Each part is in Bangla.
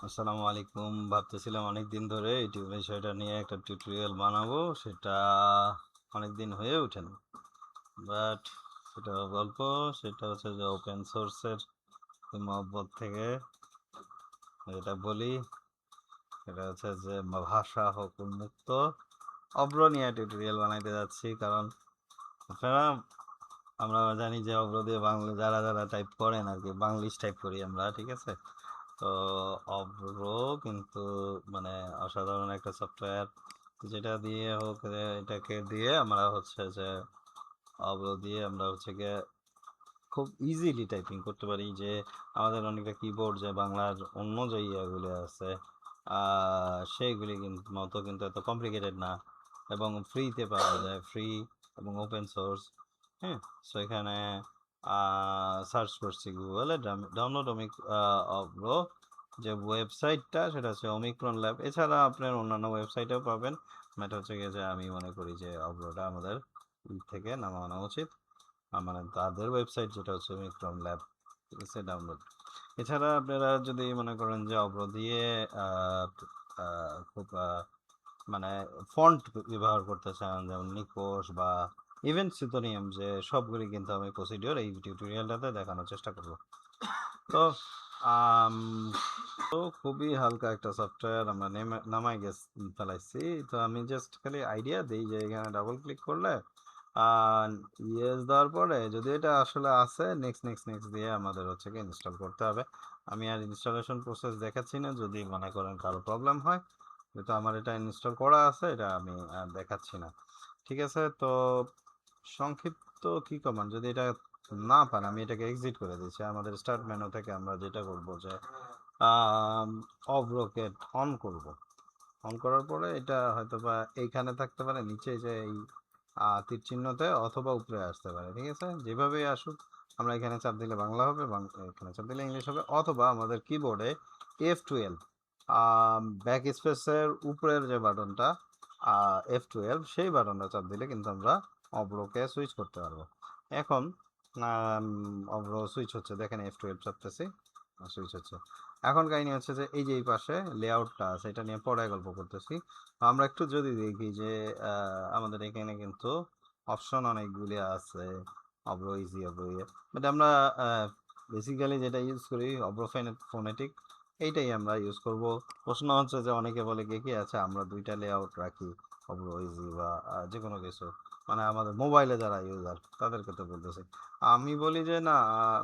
আসসালামু আলাইকুম। ভাবতেছিলাম অনেক দিন ধরে ইউটিউব বিষয়টা নিয়ে একটা টিউটোরিয়াল বানাবো, সেটা অনেক দিন হয়ে ওঠেনি। বাট সেটা গল্প, সেটা হচ্ছে যে ওপেন সোর্সের মহব্বত থেকে এটা বলি, সেটা হচ্ছে যে ভাষা হোক উন্মুক্ত। অব্র নিয়ে টিউটোরিয়াল বানাইতে যাচ্ছি, কারণ আপনারা আমরা জানি যে অব্র দিয়ে বাংলা যারা যারা টাইপ করেন আর কি, বাংলিশ টাইপ করি আমরা, ঠিক আছে? তো অব্র কিন্তু মানে অসাধারণ একটা সফটওয়্যার, যেটা দিয়ে হোক এটাকে দিয়ে আমরা হচ্ছে যে অব্র দিয়ে আমরা হচ্ছে গিয়ে খুব ইজিলি টাইপিং করতে পারি। যে আমাদের অনেকটা কিবোর্ড যে বাংলার অন্য যে ইয়েগুলি আছে সেইগুলি কিন্তু মতো কিন্তু এত কমপ্লিকেটেড না, এবং ফ্রিতে পাওয়া যায়, ফ্রি এবং ওপেন সোর্স। হ্যাঁ, সো এখানে সার্চ করছি গুগলে ডাউনলোড অব্র যে ওয়েবসাইটটা, সেটা হচ্ছে ওমিক্রন ল্যাব। এছাড়া আপনার অন্যান্য ওয়েবসাইটেও পাবেন। এটা হচ্ছে গিয়ে যে আমি মনে করি যে অব্রটা আমাদের থেকে নামানো উচিত, মানে তাদের ওয়েবসাইট যেটা হচ্ছে ওমিক্রন ল্যাব, ঠিক আছে, ডাউনলোড। এছাড়া আপনারা যদি মনে করেন যে অব্র দিয়ে খুব মানে ফন্ট ব্যবহার করতে চান, যেমন নিকোশ বা ইভেন সিতোনিয়াম, যে সবগুলি কিন্তু আমি প্রসিডিওর এই টিউটোরিয়ালটাতে দেখানোর চেষ্টা করব। তো আম, তো খুবই হালকা একটা সফটওয়্যার আমরা নামাই ফেলাইছি। তো আমি জাস্ট খালি আইডিয়া দিই যে এখানে ডাবল ক্লিক করলে আর ইয়েস দেওয়ার পরে যদি এটা আসলে আছে, নেক্সট নেক্সট নেক্সট দিয়ে আমাদের হচ্ছে কি ইনস্টল করতে হবে। আমি আর ইনস্টলেশন প্রসেস দেখাচ্ছি না, যদি মনে করেন কারো প্রবলেম হয়, যেহেতু আমার এটা ইনস্টল করা আছে, এটা আমি আর দেখাচ্ছি না। ঠিক আছে, তো সংক্ষিপ্ত কি কমান্ড, যদি এটা না পান আমি এটাকে এক্সিট করে দিচ্ছি। আমাদের স্টার্ট মেনু থেকে আমরা যেটা করব যে অব্রোকেট অন করব। অন করার পরে এটা হয়তো বা এইখানে থাকতে পারে, নিচে যে এই তীর চিহ্নতে, অথবা উপরে আসতে পারে, ঠিক আছে, যেভাবেই আসুক। আমরা এখানে চাপ দিলে বাংলা হবে, এখানে চাপ দিলে ইংলিশ হবে, অথবা আমাদের কিবোর্ডে F12 ব্যাক স্পেসের উপরের যে বাটনটা F12, সেই বাটনটা চাপ দিলে কিন্তু আমরা অব্রোকে সুইচ করতে পারবো। এখন অব্র সুইচ হচ্ছে, দেখেন F12 চাপতেছি, সুইচ হচ্ছে। এখন কাহিনী হচ্ছে যে এই যে এই পাশে লেআউটটা আছে, এটা নিয়ে পরে গল্প করতেছি। আমরা একটু যদি দেখি যে আমাদের এখানে কিন্তু অপশন অনেকগুলি আছে, অব্র ইজি, অব্র ইয়ে, বাট আমরা বেসিক্যালি যেটা ইউজ করি অব্র ফোনেটিক, এইটাই আমরা ইউজ করব। প্রশ্ন হচ্ছে যে অনেকে বলে কি আছে আমরা দুইটা লেআউট রাখি, অব্র ইজি বা যে কোনো কিছু, মানে আমাদের মোবাইলে যারা ইউজার তাদেরকে তো বলতেছি। আমি বলি যে না,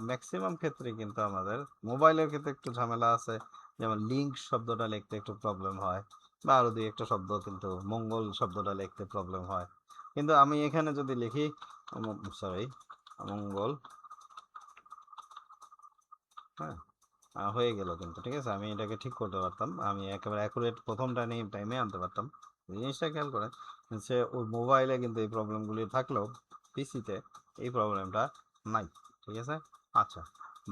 ম্যাক্সিমাম ক্ষেত্রে কিন্তু আমাদের মোবাইলের ক্ষেত্রে একটু ঝামেলা আছে, যেমন লিঙ্ক শব্দটা লিখতে একটু প্রবলেম হয়, বা আরো দুই একটা শব্দ, কিন্তু মঙ্গল শব্দটা লিখতে প্রবলেম হয়। কিন্তু আমি এখানে যদি লিখি, সরি, মঙ্গল, হ্যাঁ, হয়ে গেল কিন্তু, ঠিক আছে, আমি এটাকে ঠিক করতে পারতাম, আমি একেবারে অ্যাকুরেট প্রথমটা নিয়ে টাইমে আনতে পারতাম। জিনিসটা খেয়াল করে সে ওই মোবাইলে কিন্তু এই প্রবলেমগুলি থাকলেও পিসিতে এই প্রবলেমটা নাই, ঠিক আছে। আচ্ছা,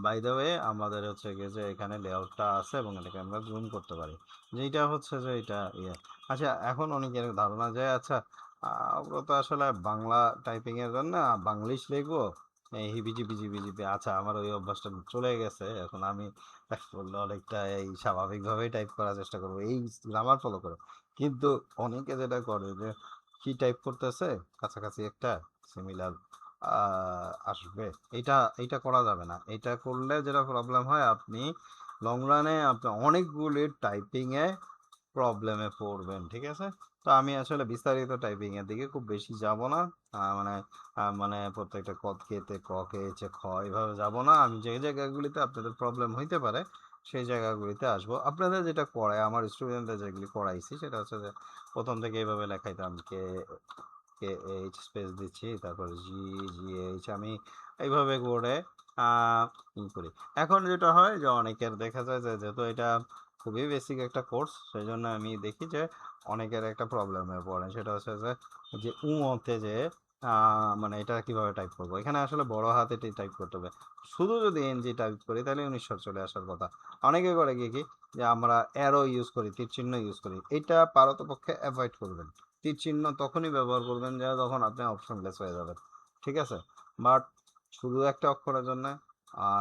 বাই দ্য ওয়ে আমাদের হচ্ছে গিয়ে যে এখানে লেআউটটা আছে এবং এটাকে আমরা জুম করতে পারি, যেটা হচ্ছে যে এটা ইয়ে। আচ্ছা, এখন অনেকের ধারণা যে আচ্ছা ওগুলো তো আসলে বাংলা টাইপিং এর জন্য বাংলিশ লিখবো, এই হিবিজিবি জিবিজিবি, আচ্ছা আমার ওই অভ্যাসটা চলে গেছে। এখন আমি বললে অনেকটা এই স্বাভাবিকভাবেই টাইপ করার চেষ্টা করবো, এই গ্রামার ফলো করো। কিন্তু অনেকে যেটা করে যে কি টাইপ করতেছে, কাছাকাছি একটা সিমিলার আসবে, এটা এটা করা যাবে না। এটা করলে যেটা প্রবলেম হয়, আপনি লং রানে আপনি অনেকগুলি টাইপিংয়ে প্রবলেমে পড়বেন, ঠিক আছে। তো আমি আসলে বিস্তারিত টাইপিং এর দিকে খুব বেশি যাব না, মানে মানে প্রত্যেকটা ক কেতে ক, কে হচ্ছে খ, এভাবে যাব না। আমি যে জায়গাগুলিতে আপনাদের প্রবলেম হইতে পারে সেই জায়গাগুলিতে আসবো। আপনাদের যেটা করায়, আমার স্টুডেন্টদের যেগুলি করাইছি, সেটা হচ্ছে যে প্রথম থেকে এইভাবে লেখাইতাম, কে কে এইচ স্পেস দিচ্ছি, তারপর জি, জি এইচ, আমি এইভাবে করে করি। এখন যেটা হয় যে অনেকের দেখা যায় যে যেহেতু এটা খুবই বেসিক একটা কোর্স, সেই জন্য আমি দেখি যে অনেকের একটা প্রবলেমে পড়ে, সেটা হচ্ছে যে যে হতে যে মানে এটা কিভাবে টাইপ করবো, এখানে আসলে বড় হাতে টাইপ করতে হবে। শুধু যদি এনজি টাইপ করি তাহলে 1900 চলে আসার কথা। অনেকে করে কি যে আমরা অ্যারো ইউজ করি, তীর চিহ্ন ইউজ করি, এটা পারতপক্ষে অ্যাভয়েড করবেন। তীর চিহ্ন তখনই ব্যবহার করবেন যখন আপনি অপশনলেস হয়ে যাবেন, ঠিক আছে। বাট শুধু একটা অক্ষরের জন্য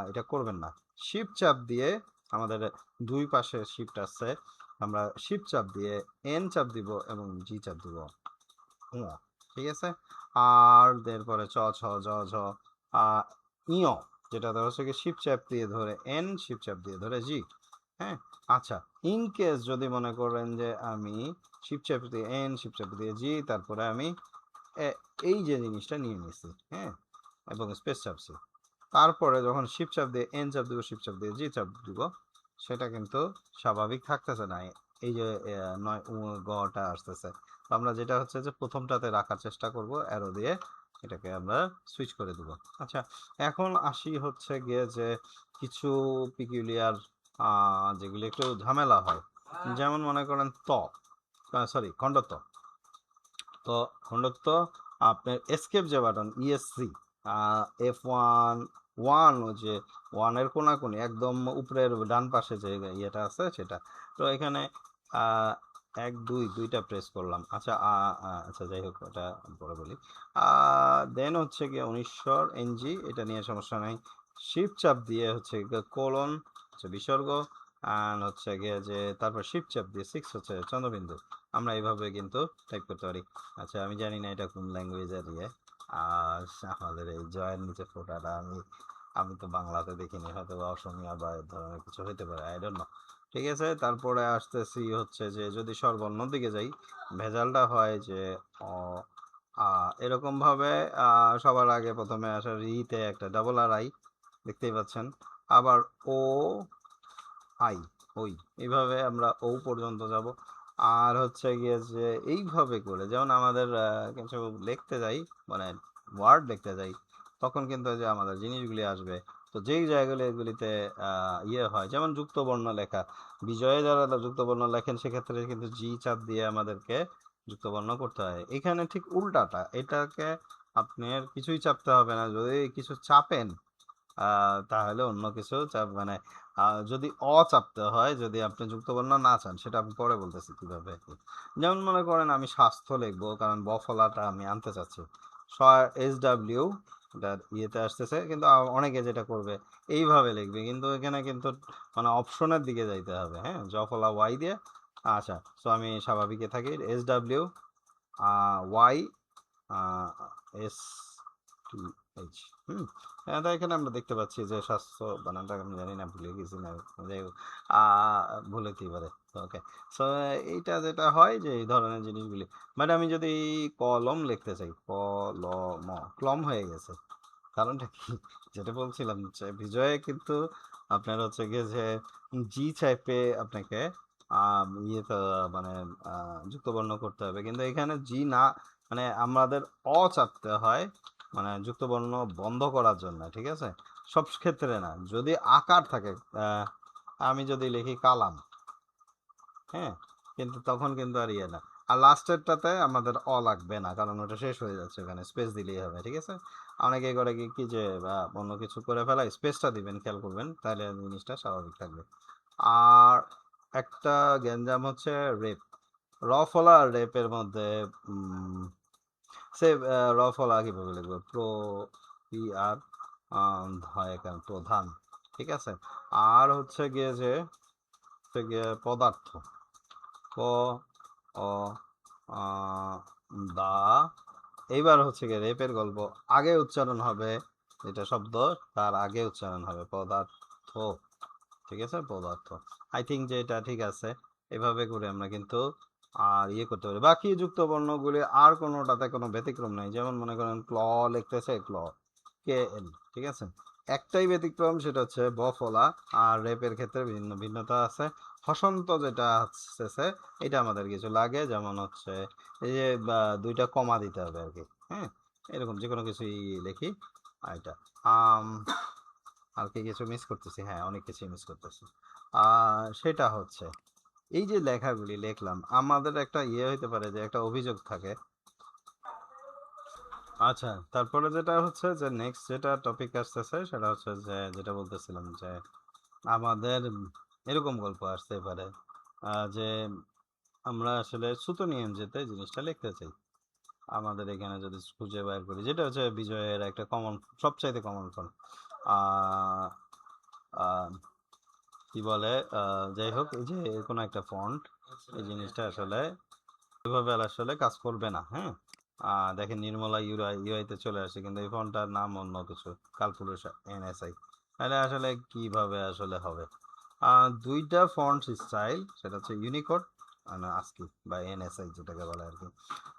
এটা করবেন না। শিফট চাপ দিয়ে আমাদের দুই পাশে শিফট আছে, আমরা শিফট চাপ দিয়ে এন চাপ দিব এবং জি চাপ দিব, ঠিক আছে। আর এরপরে চ ছ জ ঝ ইয়, যেটা ধরো হচ্ছে কি শিফট চাপ দিয়ে ধরে এন, শিফট চাপ দিয়ে ধরে জি। হ্যাঁ, আচ্ছা, ইন কেস যদি মনে করেন যে আমি শিফট চাপ দিয়ে এন, শিফট চাপ দিয়ে জি, তারপরে আমি এই যে জিনিসটা নিয়ে নিছি, হ্যাঁ, এবং স্পেস চাপছি, তারপরে যখন শিফট চাপ দিয়ে এন চাপ দিব, শিফট চাপ দিয়ে জি চাপ দিব, সেটা কিন্তু স্বাভাবিক থাকতেছে না, এই যে নয় গটা আসতেছে। তো আমরা যেটা হচ্ছে যে প্রথমটাতে রাখার চেষ্টা করব, অ্যারো দিয়ে এটাকে আমরা সুইচ করে দিব। আচ্ছা, এখন আসি হচ্ছে গিয়ে যে কিছু পিকুলিয়ার যেগুলি একটু ঝামেলা হয়, যেমন মনে করেন সরি খণ্ডত্ব। তো খণ্ডত্ব আপনার এসকেপ যে বাটন ইএসসি F1 ওয়ান, ও যে ওয়ানের কোনাকুনি একদম উপরের ডান পাশে যে ইয়েটা আছে সেটা, তো এখানে এক দুই দুইটা প্রেস করলাম। আচ্ছা, আচ্ছা যাই হোক, এটা পরে বলি। দেন হচ্ছে গিয়ে 1900 এনজি, এটা নিয়ে সমস্যা নাই। শিফট চাপ দিয়ে হচ্ছে কোলন হচ্ছে বিসর্গ, আর হচ্ছে গিয়ে যে তারপর শিফট চাপ দিয়ে 6 হচ্ছে চন্দ্রবিন্দু। আমরা এইভাবে কিন্তু টাইপ করতে পারি। আচ্ছা, আমি জানি না এটা কোন ল্যাঙ্গুয়েজের ইয়ে, আর আমাদের এই জয়ের নিচে ফোটাটা আমি আমি তো বাংলাতে দেখিনি, হয়তো বা অসমীয়া বা এ ধরনের কিছু হতে পারে, আই ডোন্ট নো। ঠিক আছে, তারপরে আসতেছি হচ্ছে যে যদি স্বরবর্ণ দিকে যাই, ভেজালটা হয় যে অ এরকম ভাবে সবার আগে প্রথমে আসে রিতে একটা ডাবল আর আই, দেখতেই পাচ্ছেন। আবার ও আই, ওই, এইভাবে আমরা ও পর্যন্ত যাব। আর হচ্ছে গিয়ে যে এইভাবে করে যেমন আমাদের কিছু লিখতে যাই, মানে ওয়ার্ড লিখতে যাই, তখন কিন্তু যে আমাদের জিনিসগুলি আসবে। তো যেই জায়গাগুলি এগুলিতে ইয়ে হয়, যেমন যুক্ত বর্ণ লেখা, বিজয়ে যারা যুক্ত বর্ণ লেখেন সেক্ষেত্রে কিন্তু জি চাপ দিয়ে আমাদেরকে যুক্ত বর্ণ করতে হয়। এখানে ঠিক উল্টাটা, এটাকে আপনার কিছুই চাপতে হবে না, যদি কিছু চাপেন তাহলে অন্য কিছু চাপ, মানে যদি চাপতে হয়, যদি আপনি যুক্তবর্ণ না চান, সেটা আমি পরে বলতেছি কিভাবে আর কি। যেমন মনে করেন আমি স্বাস্থ্য লিখবো, কারণ বফলাটা আমি আনতে চাচ্ছি, SW, এটা ইয়েতে আসতেছে, কিন্তু অনেকে যেটা করবে এইভাবে লিখবে, কিন্তু এখানে কিন্তু মানে অপশনের দিকে যাইতে হবে, হ্যাঁ, জফলা ওয়াই দিয়ে। আচ্ছা, সো আমি স্বাভাবিকে থাকি, SW Y S T H. তো এখানে আমরা দেখতে পাচ্ছি যে স্বাস্থ্য বানানটা আমি জানি না, ভুলে গেছি না, যাই হোক ভুলেতেই পারে। ওকে, সো এইটা যেটা হয় যে এই ধরনের জিনিসগুলি, মানে আমি যদি কলম লিখতে চাই, কলম, ক্লম হয়ে গেছে, কারণটা কি, যেটা বলছিলাম যে বিজয়ে কিন্তু আপনার হচ্ছে গিয়ে যে জি চাইপে আপনাকে ইয়েতে মানে যুক্তবর্ণ করতে হবে, কিন্তু এখানে জি না, মানে আমাদের চাপতে হয়, মানে যুক্তবর্ণ বন্ধ করার জন্য, ঠিক আছে, সব ক্ষেত্রে না, যদি আকার থাকে, আমি যদি লিখি কালাম, হ্যাঁ, কিন্তু তখন কিন্তু আর ইয়ে না। আর লাস্টেরটাতে আমাদের লাগবে না, কারণ ওটা শেষ হয়ে যাচ্ছে, ওখানে স্পেস দিলেই হবে, ঠিক আছে। অনেকে করে কি যে অন্য কিছু করে ফেলায়, স্পেসটা দিবেন, খেয়াল করবেন, তাহলে জিনিসটা স্বাভাবিক থাকবে। আর একটা গ্যাঞ্জাম হচ্ছে রেপ, রফলা আর রেপের মধ্যে সে রফলা কিভাবে লিখবো, পি আর হয় এখানে প্রধান, ঠিক আছে। আর হচ্ছে গিয়ে যে পদার্থ, ক অ দা, এইবার হচ্ছে গিয়ে রেপের গল্প, আগে উচ্চারণ হবে, যেটা শব্দ তার আগে উচ্চারণ হবে পদার্থ, ঠিক আছে, পদার্থ। আই থিঙ্ক যে এটা ঠিক আছে, এভাবে করে আমরা কিন্তু আর ইয়ে করতে পারি। বাকি যুক্ত বর্ণগুলি আর কোনোটাতে কোনো ব্যতিক্রম নাই, যেমন মনে করেন ক্ল লিখতেছে, ক্ল, কে এল, ঠিক আছে। একটাই ব্যতিক্রম, সেটা হচ্ছে বফলা, আর রেপের ক্ষেত্রে ভিন্ন ভিন্নতা আছে। হসন্ত যেটা হচ্ছে এটা আমাদের কিছু লাগে, যেমন হচ্ছে এই যে দুইটা কমা দিতে হবে আর কি, হ্যাঁ, এরকম যে কোনো কিছুই লিখি। আর এটা আর কি কিছু মিস করতেছি, হ্যাঁ, অনেক কিছু মিস করতেছি। সেটা হচ্ছে এই যে লেখাগুলি লিখলাম, আমাদের একটা ইয়ে হইতে পারে যে একটা অভিযোগ থাকে। আচ্ছা, তারপরে যেটা হচ্ছে যে নেক্সট যেটা টপিক আসতেছে সেটা হচ্ছে যে যেটা বলতেছিলাম যে আমাদের এরকম গল্প আসতে পারে যে আমরা আসলে সুতো নিয়ম যেতে জিনিসটা লিখতে চাই, আমাদের এখানে যদি খুঁজে বের করি, যেটা হচ্ছে বিজয়ের একটা কমন, সবচাইতে কমন ফন্ট, কি বলে যাই হোক, এই যে কোনো একটা ফন্ট, এই জিনিসটা আসলে এভাবে আসলে কাজ করবে না। হ্যাঁ, দেখেন নির্মলা ইউআইতে চলে আসে, কিন্তু এই ফন্টটার নাম অন্য কিছু, কালপুরুষ এনএসআই। তাহলে আসলে কিভাবে আসলে হবে? দুইটা ফন্ট স্টাইল, সেটা হচ্ছে ইউনিকোড আর আস্কি বা এনএসআই যেটাকে বলে আর কি।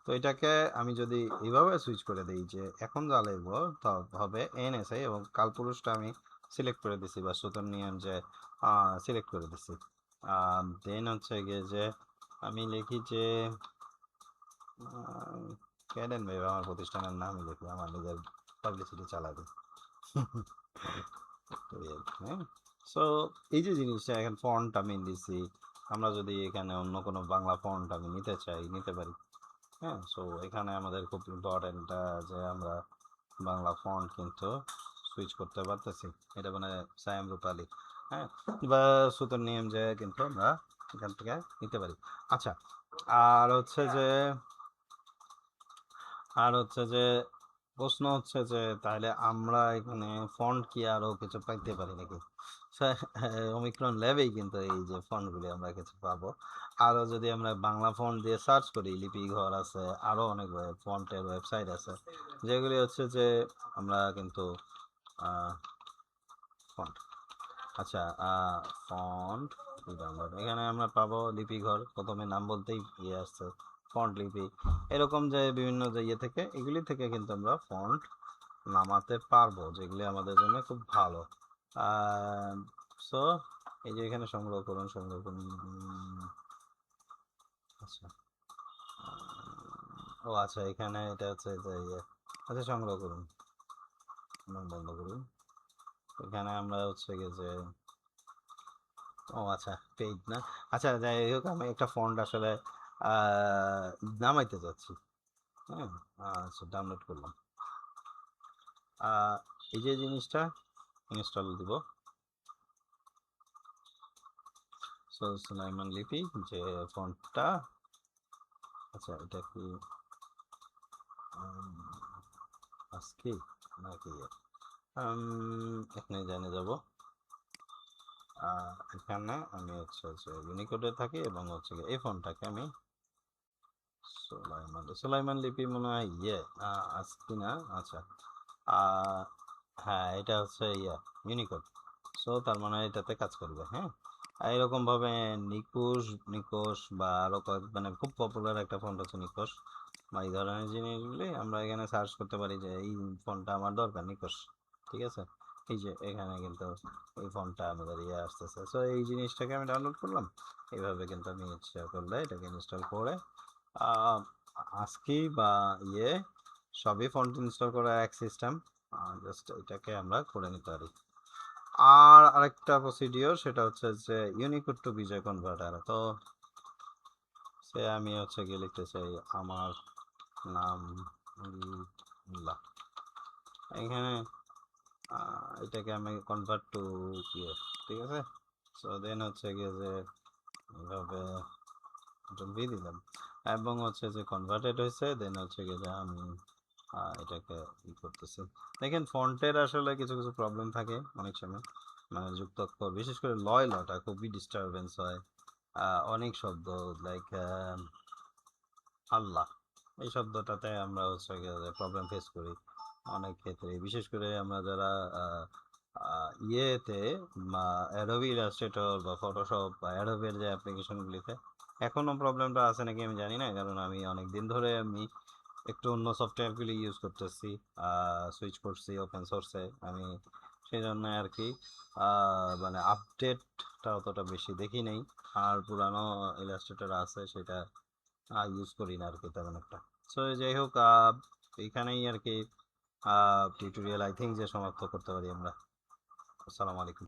তো এটাকে আমি যদি এইভাবে সুইচ করে দিই যে এখন যা লিখবো তা হবে এনএসআই, এবং কালপুরুষটা আমি সিলেক্ট করে দিছি বা সুতোর নিয়ম যে সিলেক্ট করে দিছি। দেন হচ্ছে গিয়ে যে আমি লিখি যে ক্যাডেন ভাই, আমার প্রতিষ্ঠানের নামই লিখি, আমার নিজের পাবলিসিটি চালাবে। হ্যাঁ, সো এই যে জিনিসটা এখন ফন্ট আমি দিছি, আমরা যদি এখানে অন্য কোনো বাংলা ফন্ট আমি নিতে চাই নিতে পারি। হ্যাঁ, সো এখানে আমাদের খুব ইম্পর্টেন্ট যে আমরা বাংলা ফন্ট কিন্তু সুইচ করতে পারতেছি, এটা মানে সায়াম রূপালী, হ্যাঁ, বা সুতোর নিয়ম যে কিন্তু আমরা এখান থেকে নিতে পারি। আচ্ছা, আর হচ্ছে যে প্রশ্ন হচ্ছে যে তাহলে আমরা এখানে ফন্ট কি আরো কিছু পাইতে পারি নাকি? ওমিক্রন ল্যাবেই কিন্তু এই যে ফন্টগুলি আমরা কিছু পাবো। আরো যদি আমরা বাংলা ফন্ট দিয়ে সার্চ করি, লিপি ঘর আছে, আরো অনেক ফন্টের ওয়েবসাইট আছে, যেগুলি হচ্ছে যে আমরা কিন্তু ফন্ট, আচ্ছা, ফন্ট ডাউনলোড, এখানে আমরা পাবো লিপি ঘর, প্রথমে নাম বলতেই ইয়ে আসছে ফন্ট লিপি, এরকম যে বিভিন্ন যে ইয়ে থেকে, এগুলি থেকে কিন্তু আমরা ফন্ট নামাতে পারবো, যেগুলি আমাদের জন্য খুব ভালো। সো এই যে এখানে সংগ্রহ করুন, সংগ্রহ করুন। আচ্ছা, ও আচ্ছা, এখানে এটা হচ্ছে যে ইয়ে, আচ্ছা সংগ্রহ করুন, বন্ধ করুন। এখানে আমরা হচ্ছে গিয়ে যে, ও আচ্ছা, পেইড না, আচ্ছা যাই হোক, আমি একটা ফন্ট আসলে নামাইতে যাচ্ছি। হ্যাঁ, আচ্ছা ডাউনলোড করলাম। এই যে জিনিসটা ইনস্টল দিব, সো সুলাইমান লিপি যে ফন্টটা, আচ্ছা এটা কি আজকে নাকি এখানে জানে যাব। এখানে আমি হচ্ছে ইউনিকোডে থাকি, এবং হচ্ছে এই ফন্টটাকে আমি সুলাইমান লিপি মনে হয় ইয়ে আজকে না, আচ্ছা, হ্যাঁ এটা হচ্ছে ইয়া ইউনিকোড, সো তার মানে এটাতে কাজ করবে। হ্যাঁ, আর এরকম ভাবে নিকোশ নিকোশ বা আরো কয়েক মানে খুব পপুলার একটা ফন্ট হচ্ছে নিকোশ, বা এই ধরনের জিনিসগুলি আমরা এখানে সার্চ করতে পারি যে এই ফন্টটা আমার দরকার নিকোশ, ঠিক আছে। এই যে এখানে কিন্তু এই ফন্টটা আমাদের ইয়ে আসতেছে, সো এই জিনিসটাকে আমি ডাউনলোড করলাম, এইভাবে কিন্তু আমি ইচ্ছা করলে এটাকে ইনস্টল করে আজকি বা ইয়ে সবই ফন্ট ইনস্টল করার এক সিস্টেম, জাস্ট এটাকে আমরা করে নিতে পারি। আর আরেকটা প্রসিডিওর, সেটা হচ্ছে যে ইউনিকোড টু বিজয় কনভার্টার। তো সে আমি হচ্ছে গিয়ে লিখতে চাই আমার নাম উল্লাহ, এখানে এটাকে আমি কনভার্ট টু ইয়ে, ঠিক আছে। সো দেন হচ্ছে গিয়ে যে এভাবে দিয়ে দিলাম, এবং হচ্ছে যে কনভার্টেড হয়েছে, দেন হচ্ছে গিয়ে যে আমি এটাকে ই করতেছি। দেখেন ফন্টের আসলে কিছু কিছু প্রবলেম থাকে অনেক সময়, মানে যুক্তাক্ষর বিশেষ করে লটা খুবই ডিস্টারবেন্স হয়। অনেক শব্দ লাইক আল্লাহ, এই শব্দটাতে আমরা হচ্ছে প্রবলেম ফেস করি অনেক ক্ষেত্রে, বিশেষ করে আমরা যারা ইয়েতে অ্যাডোবি ইলাস্ট্রেটর বা ফটোশপ বা অ্যাডোবের যে অ্যাপ্লিকেশনগুলিতে এখনও প্রবলেমটা আছে নাকি আমি জানি না, কারণ আমি অনেক দিন ধরে আমি একটু অন্য সফটওয়্যারগুলি ইউজ করতেছি, সুইচ করছি ওপেন সোর্সে আমি, সেই জন্য আর কি মানে আপডেটটা অতটা বেশি দেখি নেই, আর পুরানো ইলাস্ট্রেটর আছে সেটা ইউজ করি না আর কি তেমন একটা। সো যাই হোক, এইখানেই আর কি টিউটোরিয়াল আই থিঙ্ক যে সমাপ্ত করতে পারি আমরা। আসসালামু আলাইকুম।